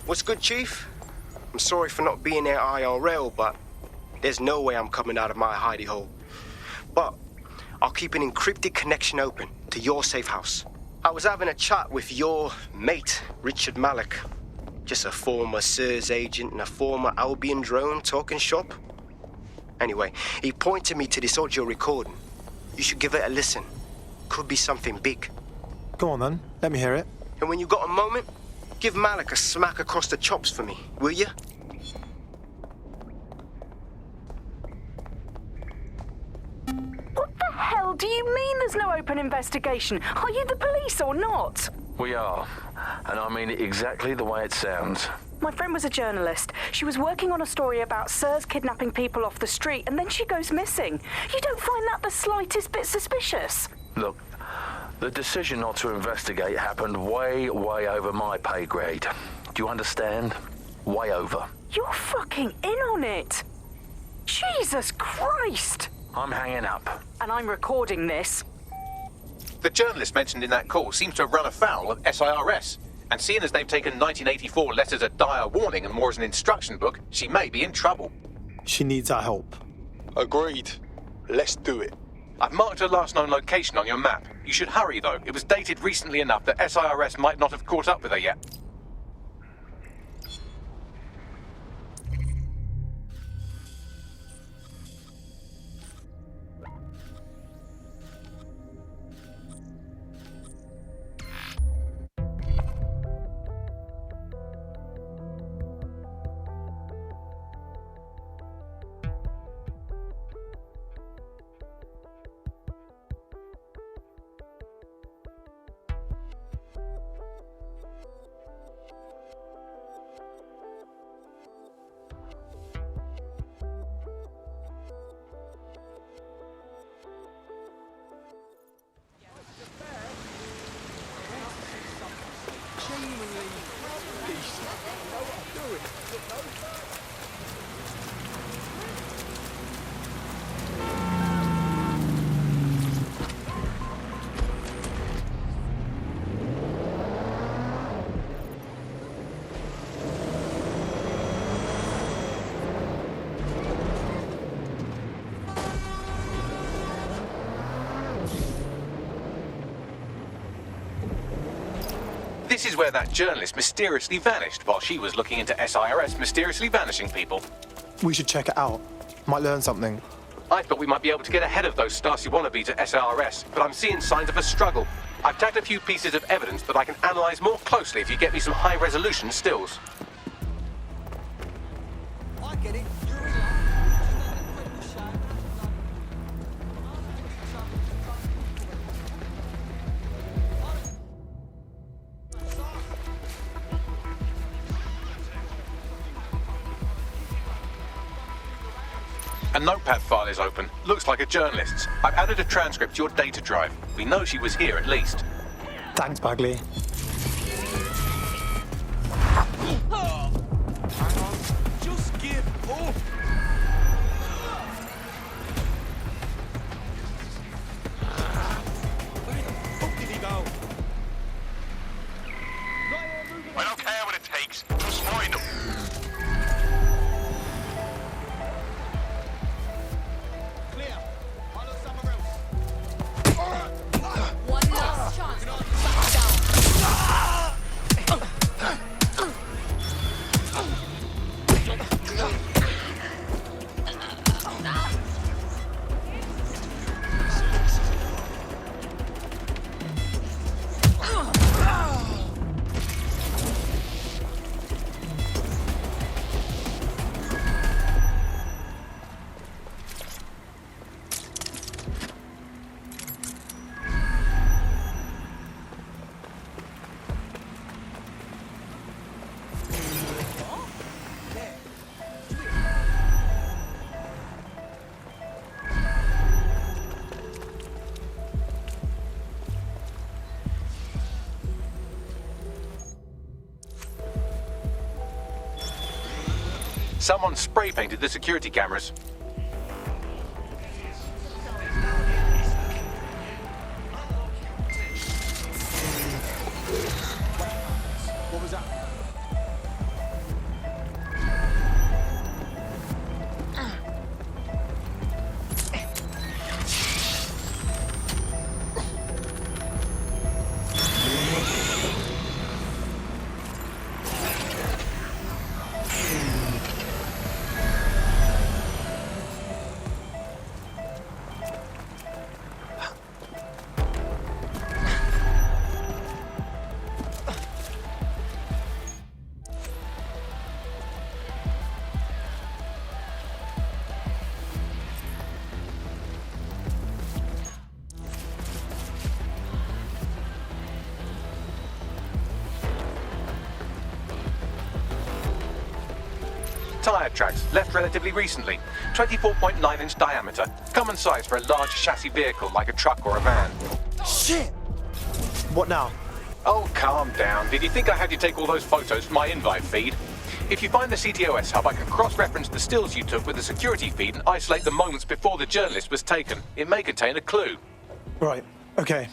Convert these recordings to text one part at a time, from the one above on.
What's good, Chief? I'm sorry for not being there IRL, but there's no way I'm coming out of my hidey hole. But I'll keep an encrypted connection open to your safe house. I was having a chat with your mate, Richard Malik. Just a former SIRS agent and a former Albion drone talking shop. Anyway, he pointed me to this audio recording. You should give it a listen. Could be something big. Go on then, let me hear it. And when you got a moment, give Malik a smack across the chops for me, will you? What the hell do you mean there's no open investigation? Are you the police or not? We are, and I mean it exactly the way it sounds. My friend was a journalist. She was working on a story about SIRS kidnapping people off the street, and then she goes missing. You don't find that the slightest bit suspicious? Look, the decision not to investigate happened way over my pay grade. Do you understand? Way over. You're fucking in on it. Jesus Christ! I'm hanging up. And I'm recording this. The journalist mentioned in that call seems to have run afoul of SIRS. And seeing as they've taken 1984 less as a dire warning and more as an instruction book, she may be in trouble. She needs our help. Agreed. Let's do it. I've marked her last known location on your map. You should hurry, though. It was dated recently enough that SIRS might not have caught up with her yet. This is where that journalist mysteriously vanished while she was looking into SIRS mysteriously vanishing people. We should check it out. Might learn something. I thought we might be able to get ahead of those Stasi wannabes at SIRS, but I'm seeing signs of a struggle. I've tagged a few pieces of evidence that I can analyse more closely if you get me some high-resolution stills. I get it. A notepad file is open. Looks like a journalist's. I've added a transcript to your data drive. We know she was here at least. Thanks, Bagley. Just give up. Where the fuck did he go? I don't care what it takes. Just find him. Clear. I'll look somewhere else. One last chance. Back down. Someone spray painted the security cameras. What was that? tyre tracks, left relatively recently. 24.9-inch diameter. Common size for a large chassis vehicle like a truck or a van. Shit! What now? Oh, calm down. Did you think I had you take all those photos for my invite feed? If you find the CTOS hub, I can cross-reference the stills you took with the security feed and isolate the moments before the journalist was taken. It may contain a clue. Right, okay.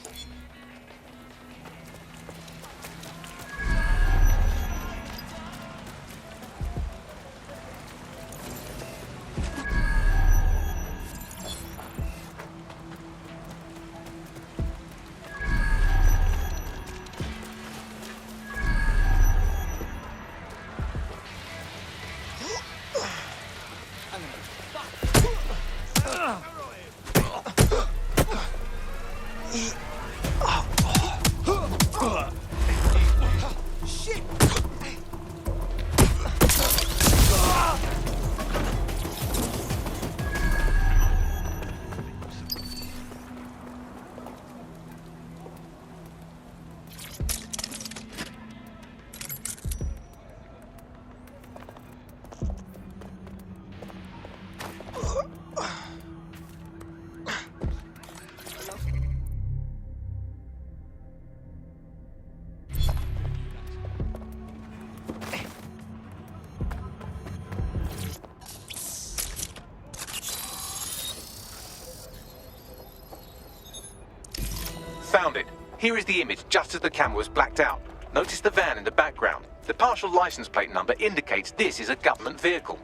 Found it. Here is the image just as the camera was blacked out. Notice the van in the background. The partial license plate number indicates this is a government vehicle.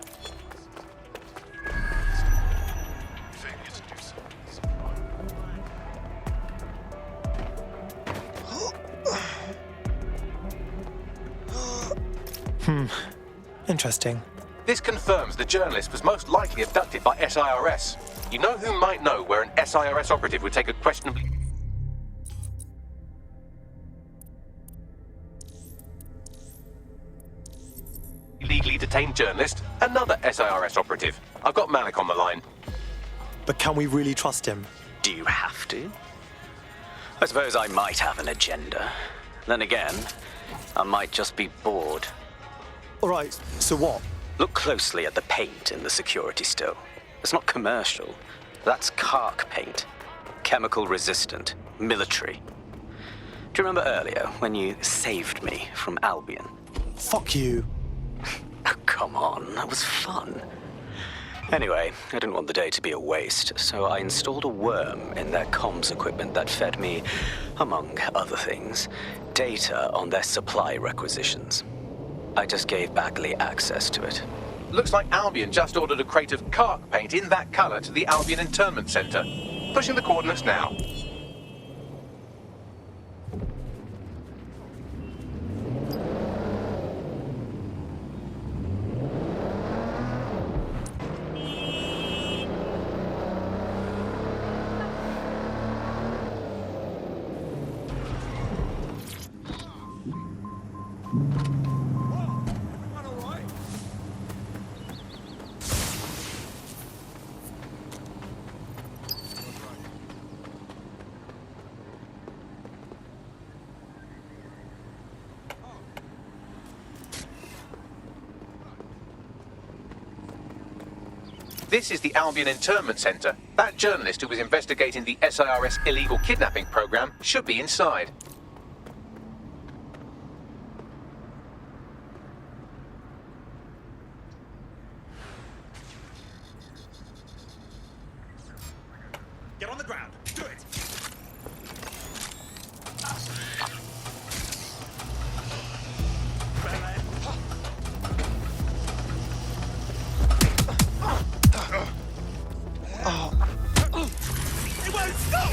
Interesting. This confirms the journalist was most likely abducted by SIRS. You know who might know where an SIRS operative would take a questionably... illegally detained journalist? Another SIRS operative. I've got Malik on the line. But can we really trust him? Do you have to? I suppose I might have an agenda. Then again, I might just be bored. All right, so what? Look closely at the paint in the security still. It's not commercial. That's Kark paint. Chemical resistant. Military. Do you remember earlier when you saved me from Albion? Fuck you. Oh, come on, that was fun. Anyway, I didn't want the day to be a waste, so I installed a worm in their comms equipment that fed me, among other things, data on their supply requisitions. I just gave Bagley access to it. Looks like Albion just ordered a crate of Kark paint in that colour to the Albion Internment Centre. Pushing the coordinates now. This is the Albion Internment Centre. That journalist who was investigating the SIRS illegal kidnapping program should be inside. Get on the ground. Do it. It won't stop!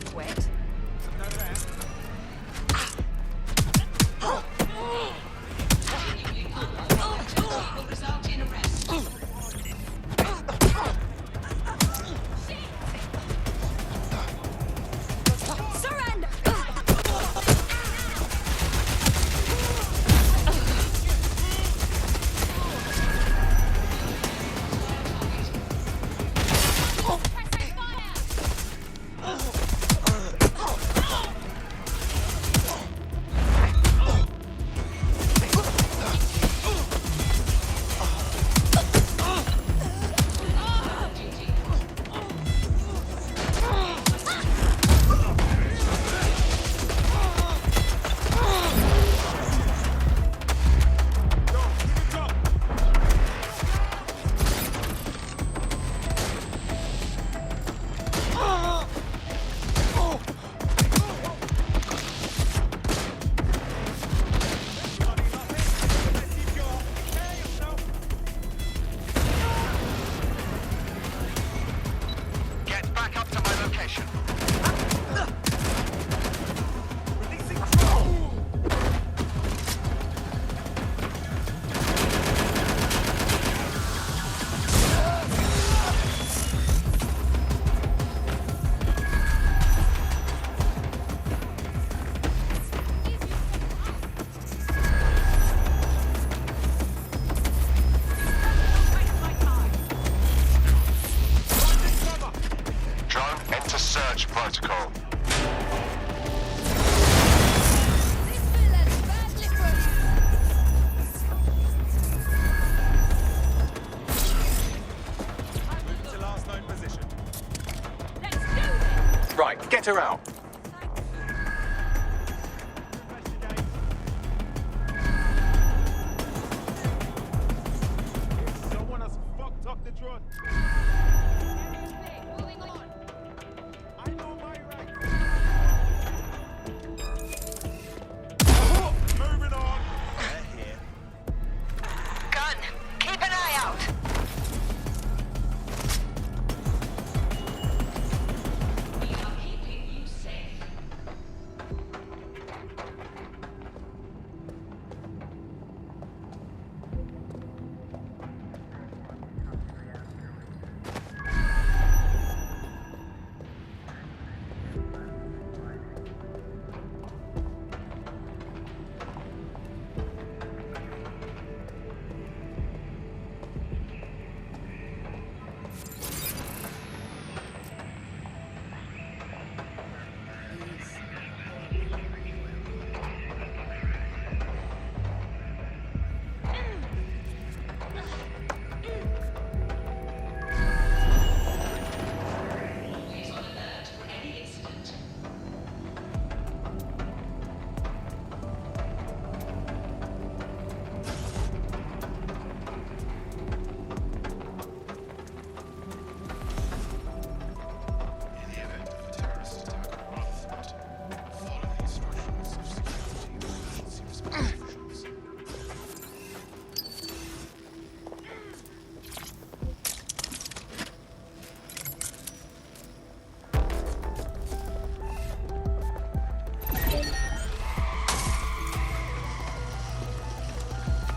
fuckwit. Surrender! Get back up to my location. Drone, enter search protocol. To last known position. Right, get her out. Someone has fucked up the drone. I know my rights. Moving on. They're here. Gun, keep an eye out.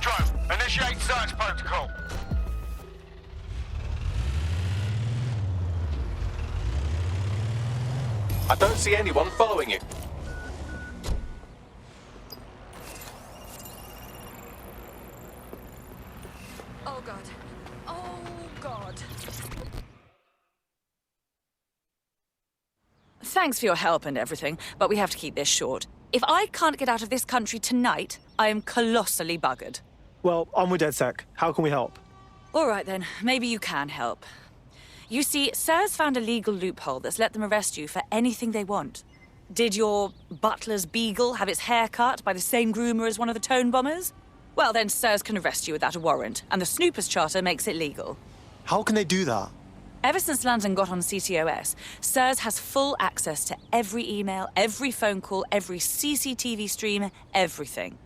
Drone, initiate search protocol. I don't see anyone following you. Oh god. Oh god. Thanks for your help and everything, but we have to keep this short. If I can't get out of this country tonight, I am colossally buggered. Well, I'm with DedSec. How can we help? All right then, maybe you can help. You see, SIR's found a legal loophole that's let them arrest you for anything they want. Did your butler's beagle have its hair cut by the same groomer as one of the tone bombers? Well, then SIRS can arrest you without a warrant, and the Snoopers Charter makes it legal. How can they do that? Ever since London got on CTOS, SIRS has full access to every email, every phone call, every CCTV stream, everything.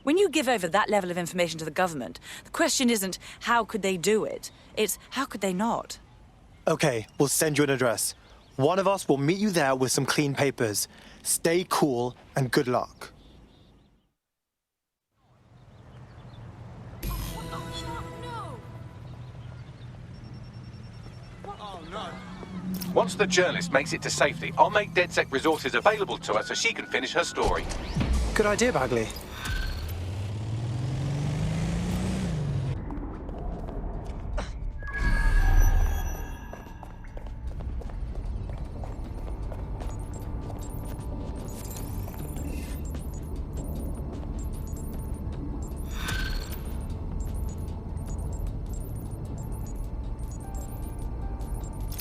When you give over that level of information to the government, the question isn't how could they do it, it's how could they not? Okay, we'll send you an address. One of us will meet you there with some clean papers. Stay cool and good luck. Once the journalist makes it to safety, I'll make DedSec resources available to her so she can finish her story. Good idea, Bagley.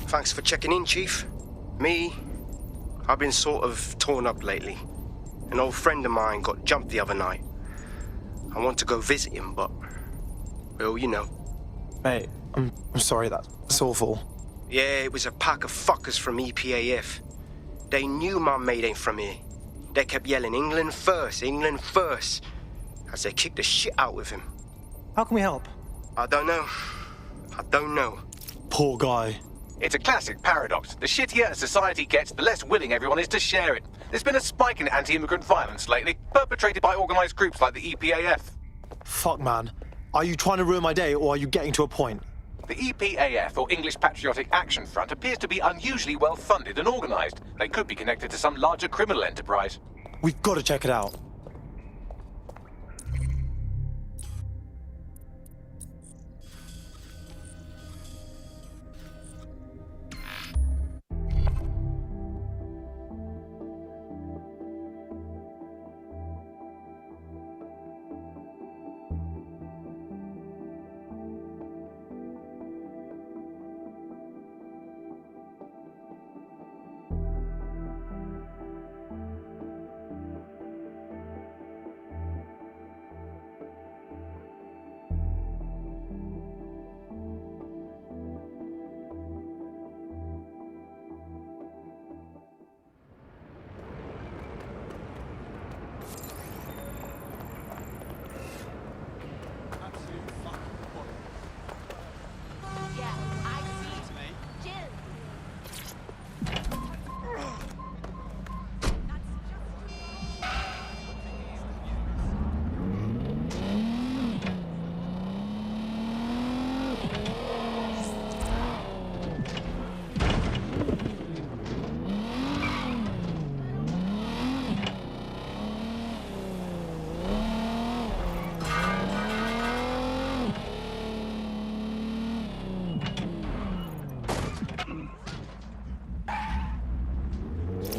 Thanks for checking in, Chief. I've been sort of torn up lately. An old friend of mine got jumped the other night. I want to go visit him, but... well, you know. Mate, I'm sorry, that's awful. Yeah, it was a pack of fuckers from EPAF. They knew my mate ain't from here. They kept yelling, England first, as they kicked the shit out of him. How can we help? I don't know. Poor guy. It's a classic paradox. The shittier a society gets, the less willing everyone is to share it. There's been a spike in anti-immigrant violence lately, perpetrated by organised groups like the EPAF. Fuck, man. Are you trying to ruin my day, or are you getting to a point? The EPAF, or English Patriotic Action Front, appears to be unusually well funded and organised. They could be connected to some larger criminal enterprise. We've got to check it out.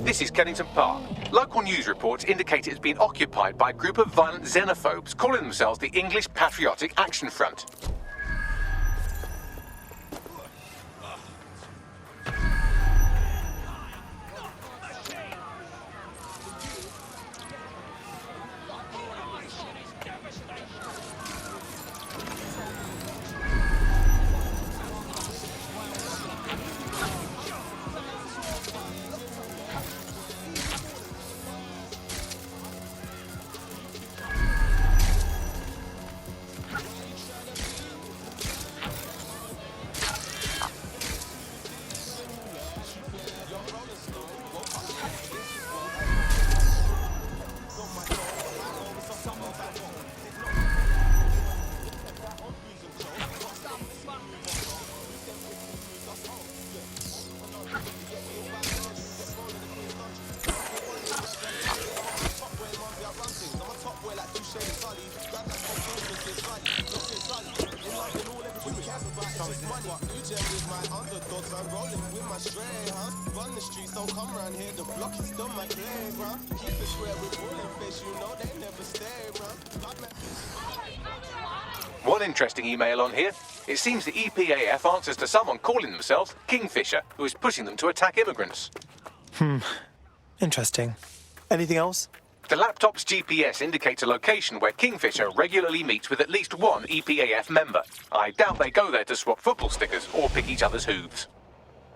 This is Kennington Park. Local news reports indicate it's been occupied by a group of violent xenophobes calling themselves the English Patriotic Action Front. One interesting email on here. It seems the EPAF answers to someone calling themselves Kingfisher, who is pushing them to attack immigrants. Interesting. Anything else? The laptop's GPS indicates a location where Kingfisher regularly meets with at least one EPAF member. I doubt they go there to swap football stickers or pick each other's hooves.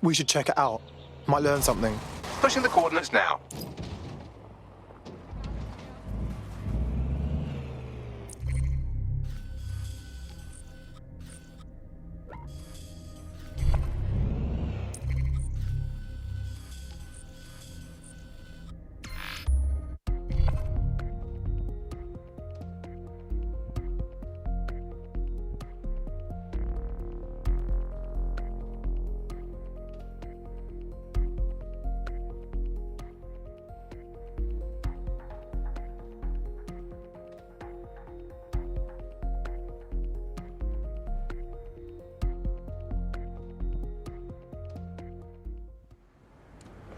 We should check it out. Might learn something. Pushing the coordinates now.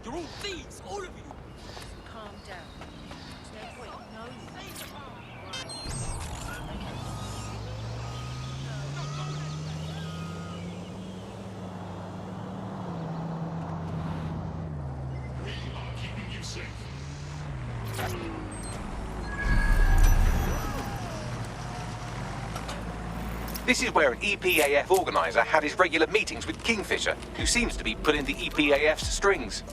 You're all thieves, all of you! Calm down. There's no point knowing This is where an EPAF organizer had his regular meetings with Kingfisher, who seems to be pulling the EPAF's strings.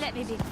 Let me be.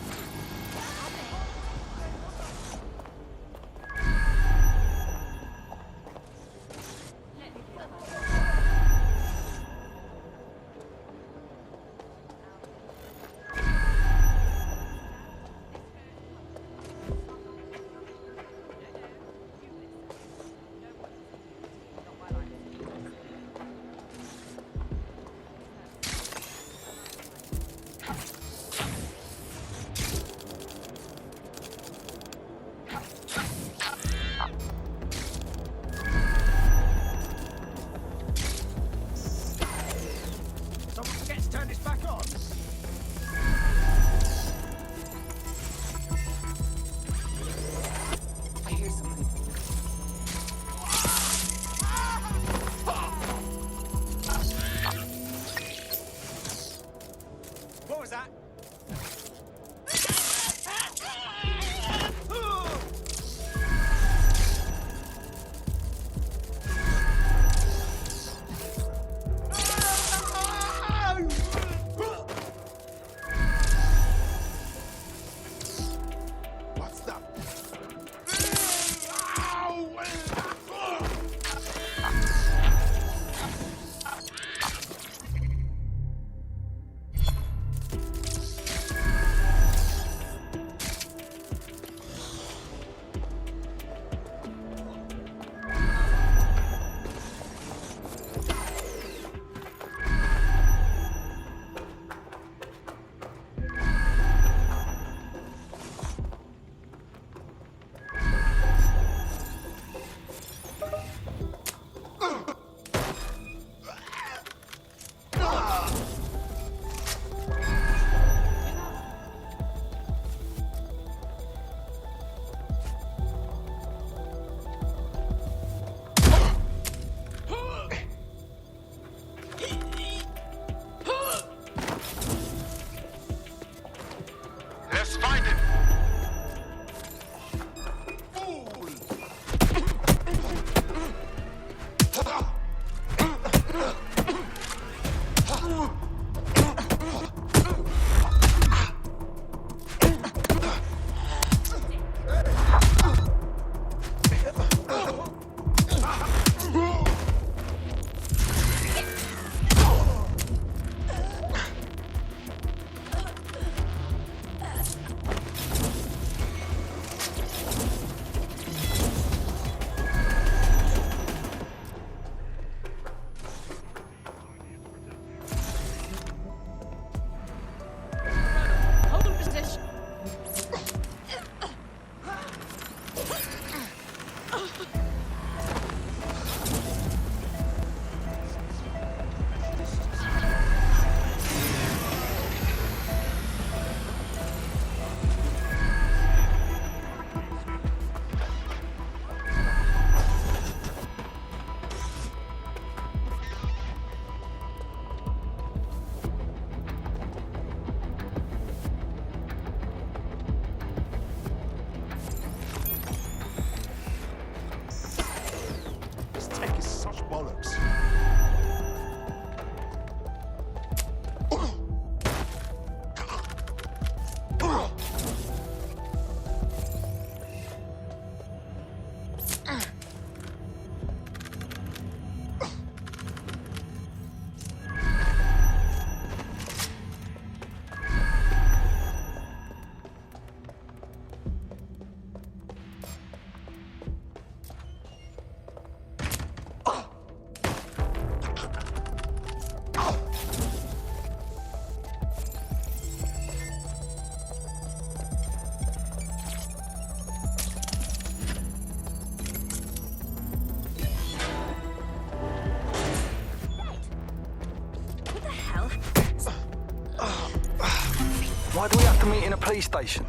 Why do we have to meet in a police station?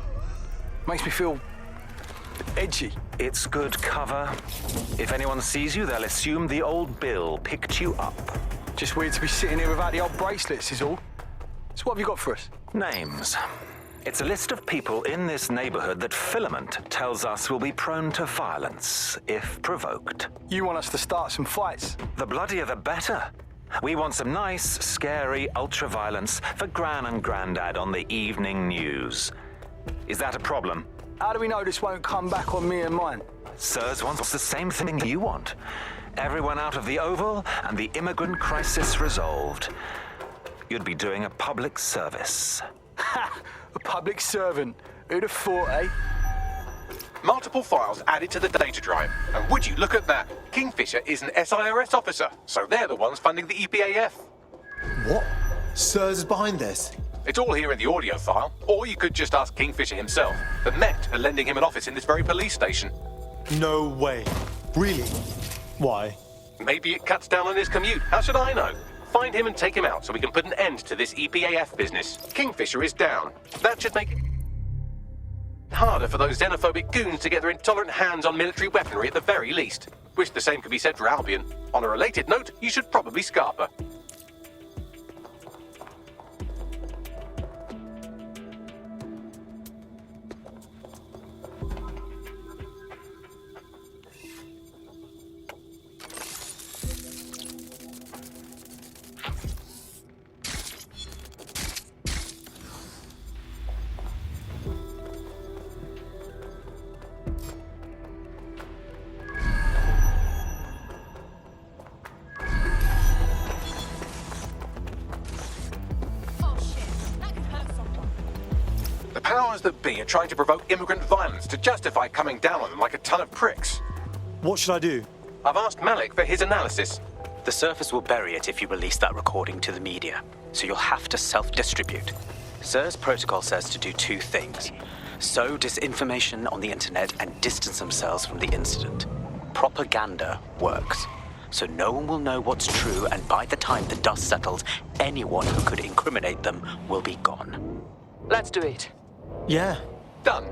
Makes me feel edgy. It's good cover. If anyone sees you, they'll assume the old Bill picked you up. Just weird to be sitting here without the old bracelets is all. So what have you got for us? Names. It's a list of people in this neighborhood that Filament tells us will be prone to violence if provoked. You want us to start some fights? The bloodier the better. We want some nice, scary ultra-violence for Gran and Grandad on the evening news. Is that a problem? How do we know this won't come back on me and mine? Sirs wants the same thing you want. Everyone out of the Oval and the immigrant crisis resolved. You'd be doing a public service. Ha! A public servant. Who'd have thought, eh? Multiple files added to the data drive. And would you look at that? Kingfisher is an SIRS officer, so they're the ones funding the EPAF. What? Sirs is behind this? It's all here in the audio file. Or you could just ask Kingfisher himself. The Met are lending him an office in this very police station. No way. Really? Why? Maybe it cuts down on his commute. How should I know? Find him and take him out so we can put an end to this EPAF business. Kingfisher is down. That should make it harder for those xenophobic goons to get their intolerant hands on military weaponry at the very least. Wish the same could be said for Albion. On a related note, you should probably scarper. Powers that be are trying to provoke immigrant violence to justify coming down on them like a ton of pricks. What should I do? I've asked Malik for his analysis. The Surface will bury it if you release that recording to the media, so you'll have to self-distribute. SIRS protocol says to do two things: sow disinformation on the internet and distance themselves from the incident. Propaganda works, so no one will know what's true, and by the time the dust settles, anyone who could incriminate them will be gone. Let's do it. Yeah. Done.